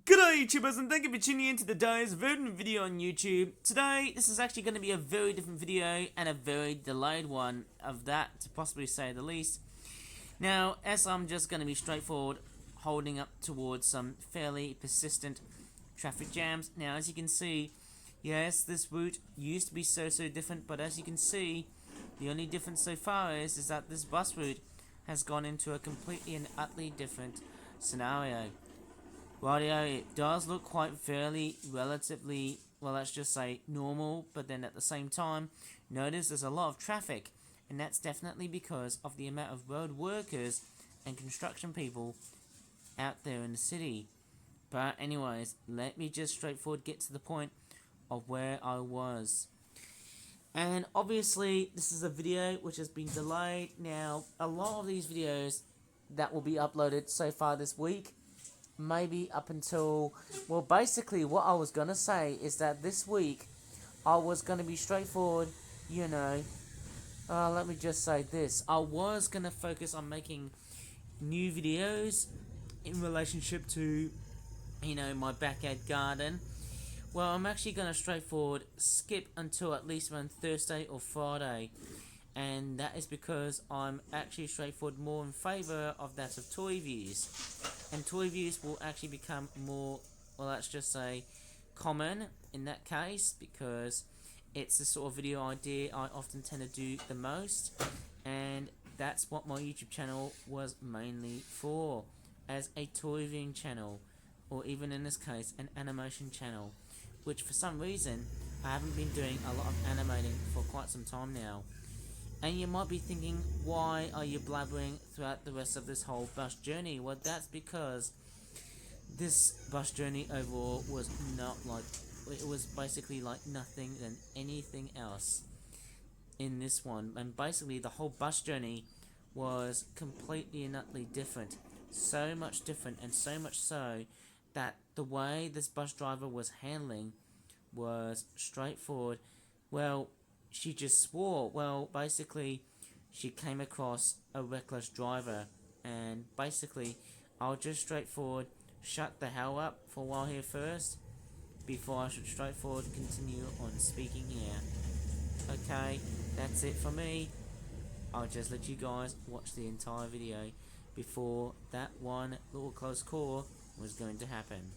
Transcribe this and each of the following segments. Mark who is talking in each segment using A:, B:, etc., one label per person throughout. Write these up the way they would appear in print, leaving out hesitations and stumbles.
A: G'day YouTubers, and thank you for tuning in to today's video on YouTube. Today, this is actually going to be a very different video and a very delayed one of that, to possibly say the least. Now, as I'm just going to be straightforward, holding up towards some fairly persistent traffic jams. Now, as you can see, yes, this route used to be so different, but as you can see, the only difference so far is that this bus route has gone into a completely and utterly different scenario. Rightio, it does look quite fairly, relatively, well, let's just say normal, but then at the same time, notice there's a lot of traffic, and that's definitely because of the amount of road workers and construction people out there in the city. But anyways, let me just straightforward get to the point of where I was. And obviously, this is a video which has been delayed. Now, a lot of these videos that will be uploaded so far this week, maybe up until, well, basically what I was going to say is that this week I was going to be straightforward, let me just say this. I was going to focus on making new videos in relationship to, my backyard garden. Well, I'm actually going to straightforward skip until at least around Thursday or Friday. And that is because I'm actually straightforward more in favour of that of toy views. And toy views will actually become more, well, let's just say, common in that case, because it's the sort of video idea I often tend to do the most, and that's what my YouTube channel was mainly for, as a toy viewing channel, or even in this case, an animation channel, which for some reason, I haven't been doing a lot of animating for quite some time now. And you might be thinking, why are you blabbering throughout the rest of this whole bus journey? Well, that's because this bus journey overall was not like, it was basically like nothing than anything else in this one. And basically the whole bus journey was completely and utterly different. So much different, and so much so that the way this bus driver was handling was straightforward. Well, she just swore. Well, basically, she came across a reckless driver, and basically, I'll just straightforward shut the hell up for a while here first, before I should straightforward continue on speaking here. Okay, that's it for me. I'll just let you guys watch the entire video before that one little close call was going to happen.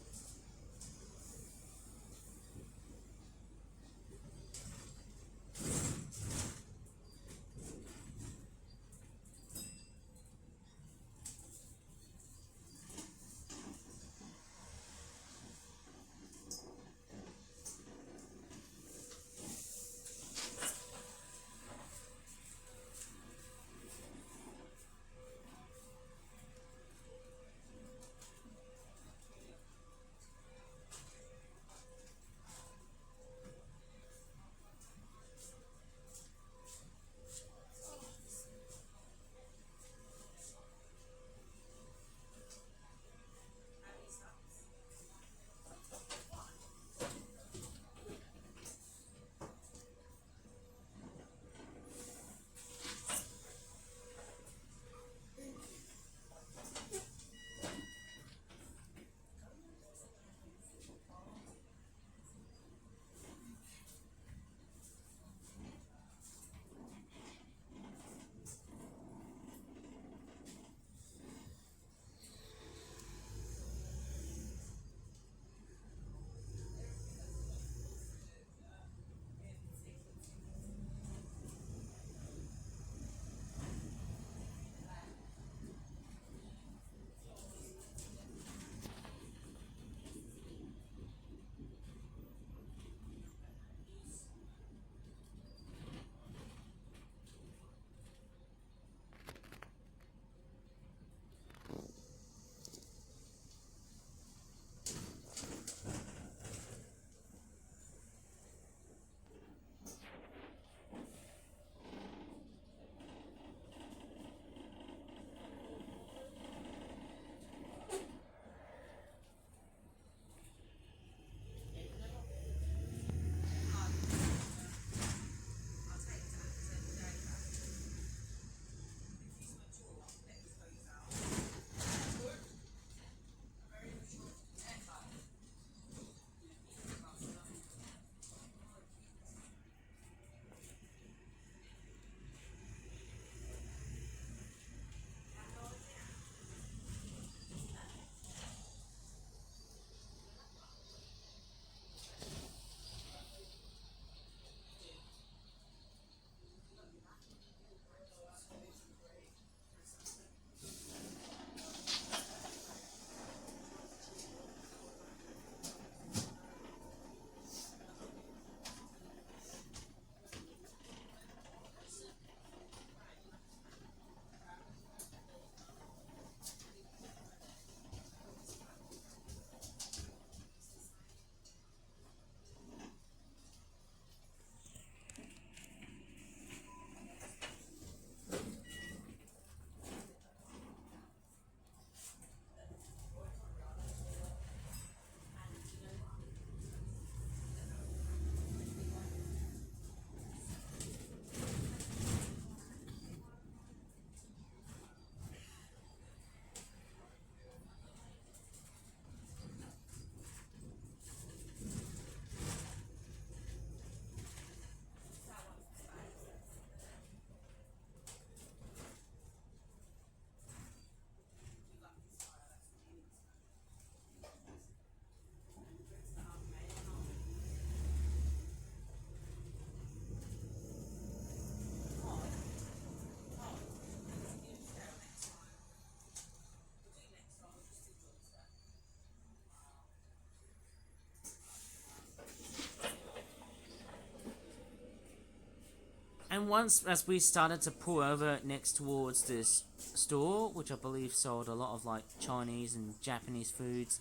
A: And once as we started to pull over next towards this store, which I believe sold a lot of like Chinese and Japanese foods,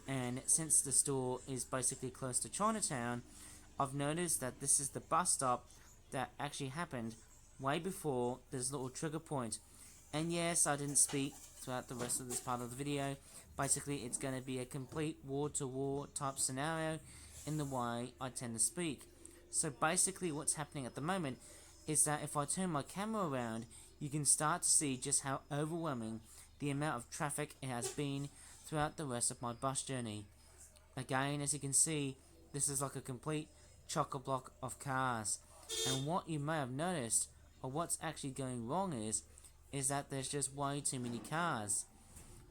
A: and since the store is basically close to Chinatown, I've noticed that this is the bus stop that actually happened way before this little trigger point. And yes, I didn't speak throughout the rest of this part of the video. Basically, it's going to be a complete wall-to-wall type scenario in the way I tend to speak. So basically what's happening at the moment is that if I turn my camera around, you can start to see just how overwhelming the amount of traffic it has been throughout the rest of my bus journey. Again, as you can see, this is like a complete chock-a-block of cars. And what you may have noticed, or what's actually going wrong is that there's just way too many cars.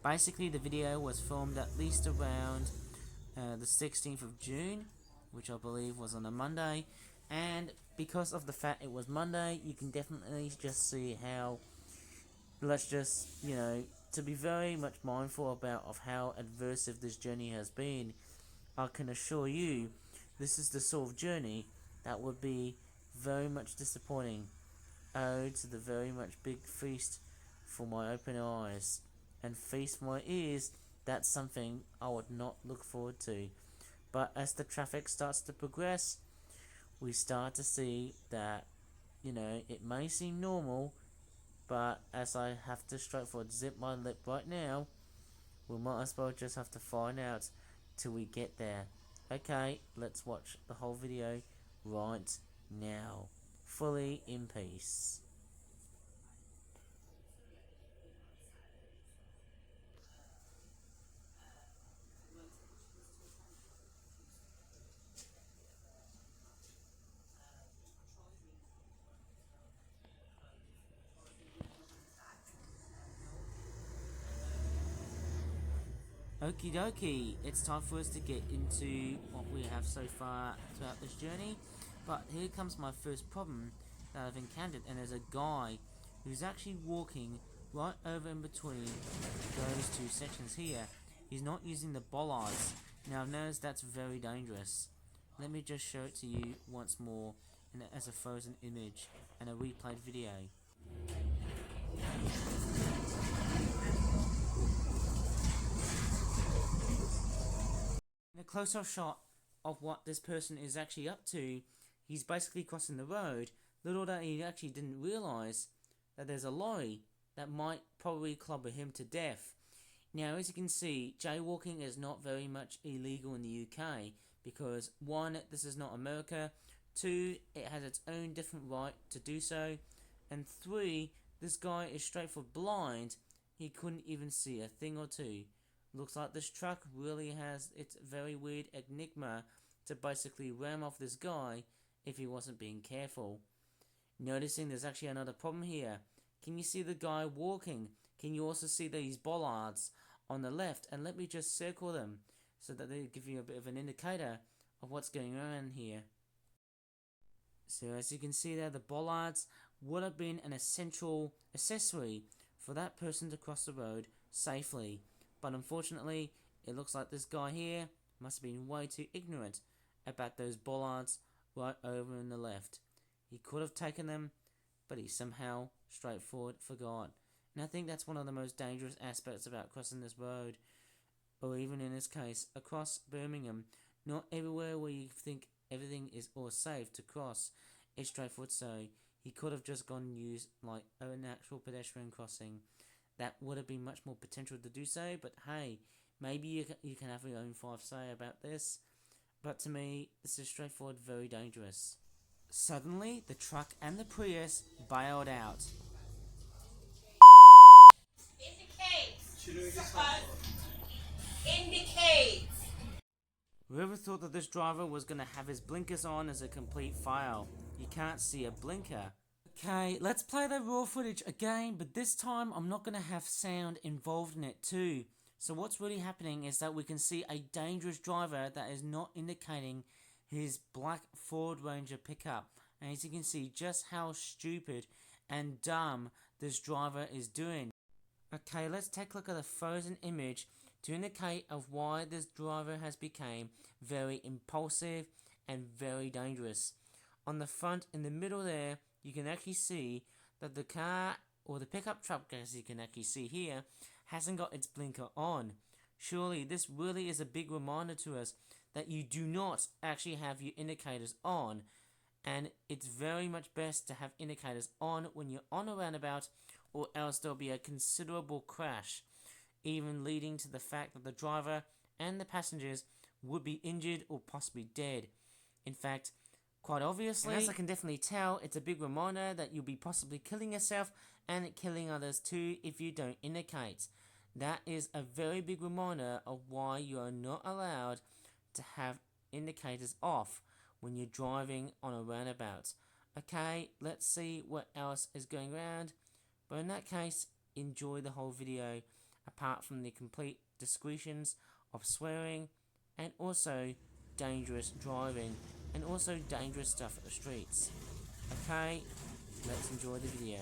A: Basically, the video was filmed at least around the 16th of June, which I believe was on a Monday, and because of the fact it was Monday, you can definitely just see how, let's just, to be very much mindful about of how adversive this journey has been. I can assure you, this is the sort of journey that would be very much disappointing. Oh, to the very much big feast for my open eyes, and feast for my ears, that's something I would not look forward to. But as the traffic starts to progress, we start to see that, it may seem normal, but as I have to straightforward zip my lip right now, we might as well just have to find out till we get there. Okay, let's watch the whole video right now, fully in peace. Okie dokie, it's time for us to get into what we have so far throughout this journey. But here comes my first problem that I've encountered, and there's a guy who's actually walking right over in between those two sections here. He's not using the bollards. Now I've noticed that's very dangerous. Let me just show it to you once more as a frozen image and a replayed video. In a close-up shot of what this person is actually up to, he's basically crossing the road. Little that he actually didn't realise that there's a lorry that might probably clobber him to death. Now, as you can see, jaywalking is not very much illegal in the UK because 1, this is not America, 2, it has its own different right to do so, and 3, this guy is straightforward blind. He couldn't even see a thing or two. Looks like this truck really has its very weird enigma to basically ram off this guy if he wasn't being careful. Noticing there's actually another problem here. Can you see the guy walking? Can you also see these bollards on the left? And let me just circle them so that they give you a bit of an indicator of what's going on here. So as you can see there, the bollards would have been an essential accessory for that person to cross the road safely. But unfortunately, it looks like this guy here must have been way too ignorant about those bollards right over on the left. He could have taken them, but he somehow straightforward forgot. And I think that's one of the most dangerous aspects about crossing this road, or even in this case, across Birmingham. Not everywhere where you think everything is all safe to cross is straightforward, so he could have just gone and used like an actual pedestrian crossing. That would have been much more potential to do so, but hey, maybe you can have your own 5 say about this. But to me, this is straightforward, very dangerous. Suddenly, the truck and the Prius bailed out. Indicate! Whoever thought that this driver was going to have his blinkers on as a complete fail? You can't see a blinker. Okay, let's play the raw footage again, but this time I'm not going to have sound involved in it too. So what's really happening is that we can see a dangerous driver that is not indicating his black Ford Ranger pickup. And as you can see just how stupid and dumb this driver is doing. Okay, let's take a look at the frozen image to indicate of why this driver has become very impulsive and very dangerous. On the front in the middle there you can actually see that the car, or the pickup truck, as you can actually see here, hasn't got its blinker on. Surely this really is a big reminder to us that you do not actually have your indicators on, and it's very much best to have indicators on when you're on a roundabout, or else there'll be a considerable crash, even leading to the fact that the driver and the passengers would be injured or possibly dead. In fact, quite obviously, and as I can definitely tell, it's a big reminder that you'll be possibly killing yourself and killing others too if you don't indicate. That is a very big reminder of why you are not allowed to have indicators off when you're driving on a roundabout. Okay, let's see what else is going around. But in that case, enjoy the whole video, apart from the complete discretions of swearing and also dangerous driving and also dangerous stuff at the streets. Okay, let's enjoy the video.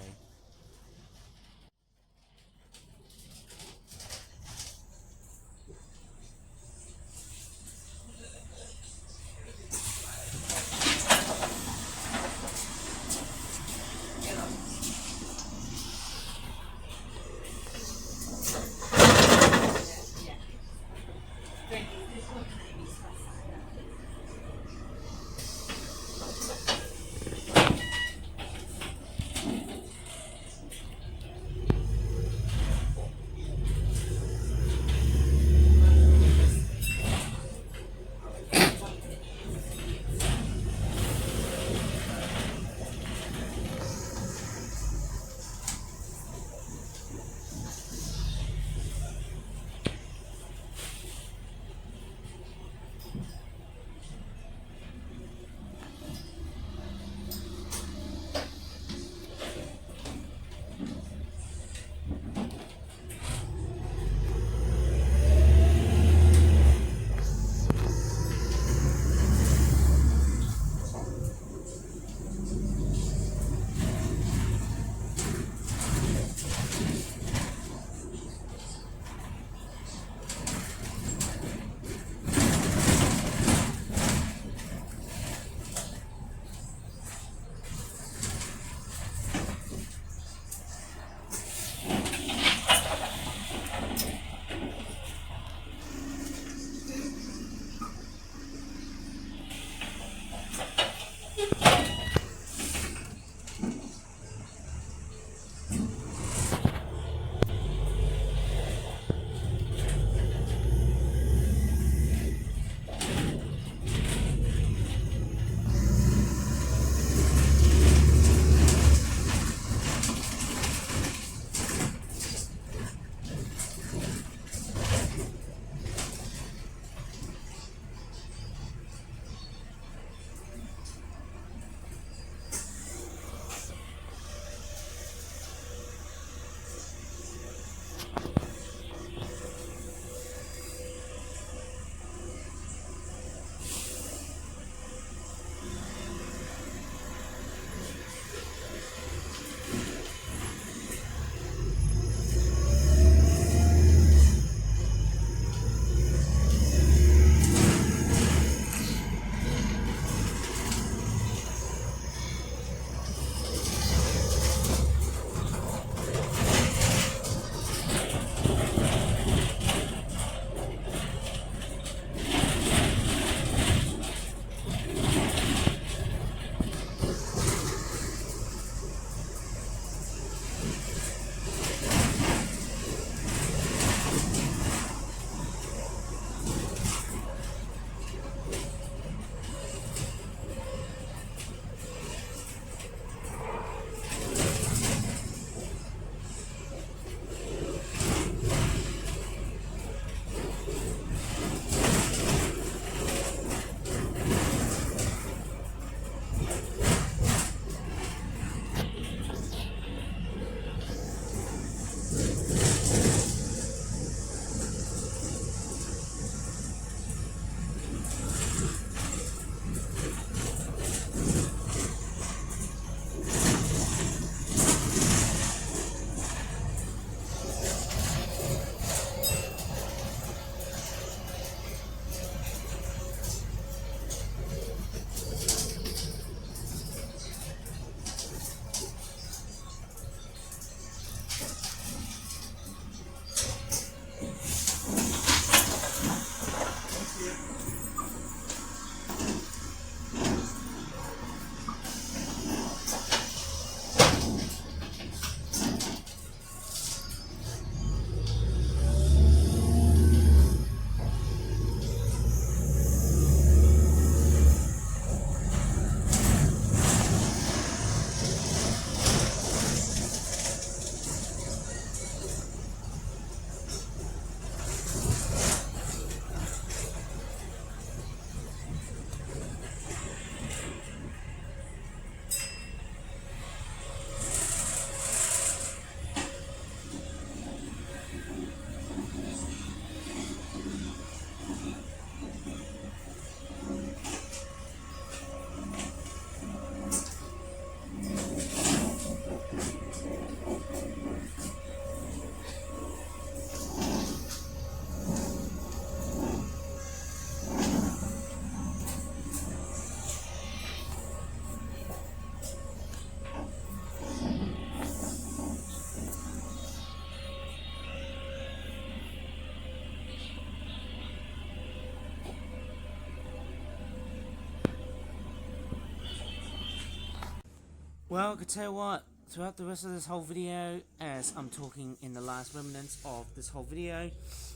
A: Well, I could tell you what, throughout the rest of this whole video, as I'm talking in the last remnants of this whole video,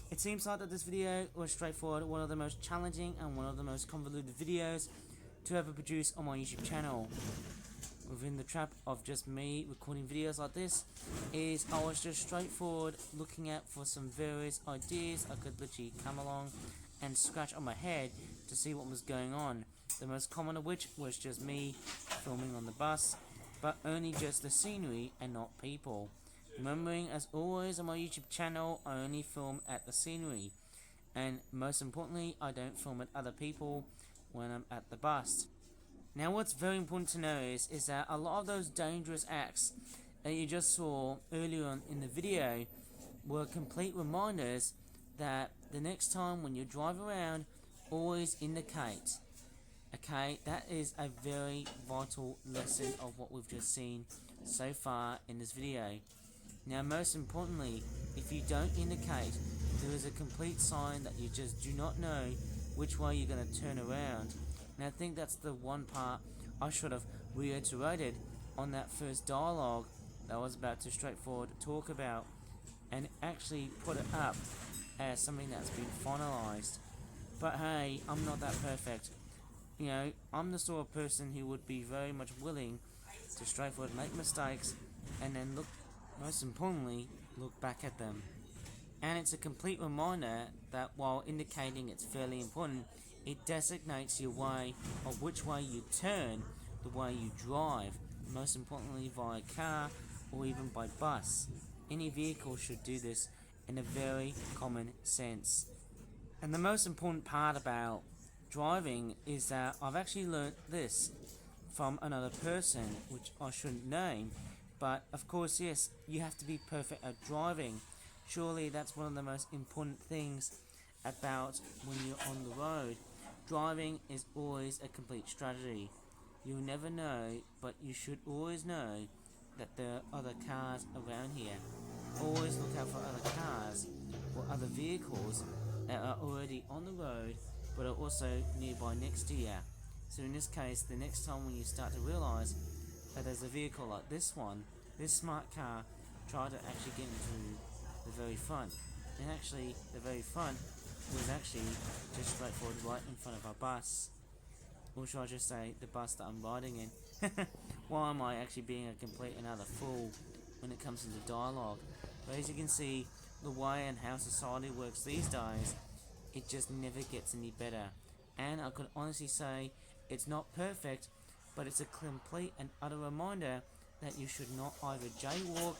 A: it seems like that this video was straightforward, one of the most challenging and one of the most convoluted videos to ever produce on my YouTube channel. Within the trap of just me recording videos like this, is I was just straightforward looking out for some various ideas I could literally come along and scratch on my head to see what was going on. The most common of which was just me filming on the bus, but only just the scenery and not people. Remembering, as always on my YouTube channel, I only film at the scenery, and most importantly, I don't film at other people when I'm at the bus. Now, what's very important to know is that a lot of those dangerous acts that you just saw earlier on in the video were complete reminders that the next time when you drive around, always indicate. Okay, that is a very vital lesson of what we've just seen so far in this video. Now, most importantly, if you don't indicate, there is a complete sign that you just do not know which way you're going to turn around. And I think that's the one part I should have reiterated on that first dialogue that I was about to straightforward talk about, and actually put it up as something that's been finalized. But hey, I'm not that perfect. You know, I'm the sort of person who would be very much willing to straightforward make mistakes and then look, most importantly, look back at them. And it's a complete reminder that while indicating it's fairly important, it designates your way of which way you turn, the way you drive, most importantly via car or even by bus. Any vehicle should do this in a very common sense. And the most important part about driving is that I've actually learnt this from another person, which I shouldn't name, but of course, yes, you have to be perfect at driving. Surely that's one of the most important things about when you're on the road. Driving is always a complete strategy. You'll never know, but you should always know that there are other cars around here. Always look out for other cars or other vehicles that are already on the road but are also nearby next to you. So in this case, the next time when you start to realise that there's a vehicle like this one, this smart car tried to actually get into the very front. And actually, the very front was actually just straightforward right in front of our bus. Or should I just say, the bus that I'm riding in. Why am I actually being a complete and utter fool when it comes into dialogue? But as you can see, the way and how society works these days, it just never gets any better. And I could honestly say, it's not perfect, but it's a complete and utter reminder that you should not either jaywalk,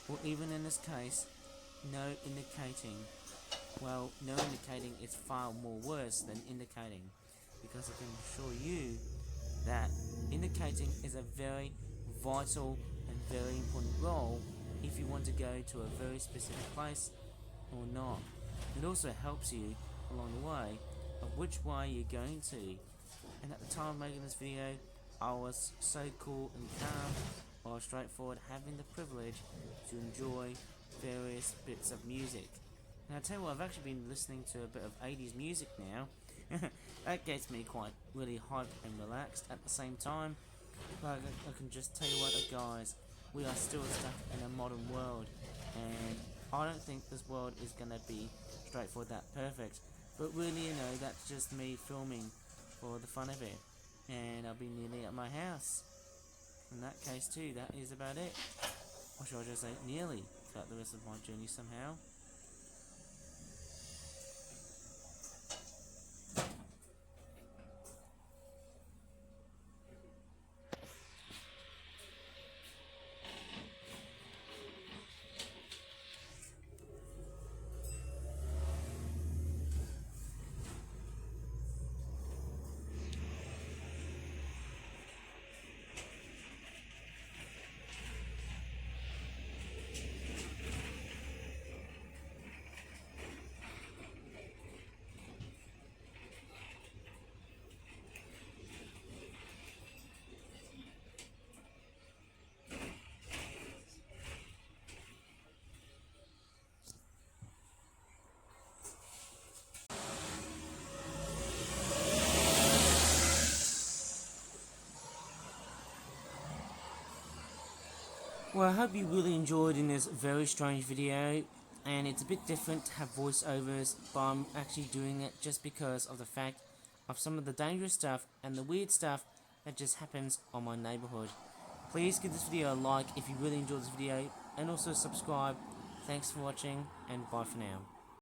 A: or even in this case, no indicating. Well, no indicating is far more worse than indicating, because I can assure you that indicating is a very vital and very important role if you want to go to a very specific place or not. It also helps you along the way of which way you're going to. And at the time of making this video, I was so cool and calm, I was straightforward having the privilege to enjoy various bits of music. And I tell you what, I've actually been listening to a bit of 80s music now. That gets me quite really hyped and relaxed at the same time. But I can just tell you what, guys, we are still stuck in a modern world, and I don't think this world is going to be straightforward that perfect. But really, you know, that's just me filming for the fun of it. And I'll be nearly at my house. In that case too, that is about it. Or should I just say nearly throughout the rest of my journey somehow. Well, I hope you really enjoyed in this very strange video, and it's a bit different to have voiceovers, but I'm actually doing it just because of the fact of some of the dangerous stuff and the weird stuff that just happens on my neighborhood. Please give this video a like if you really enjoyed this video, and also subscribe. Thanks for watching, and bye for now.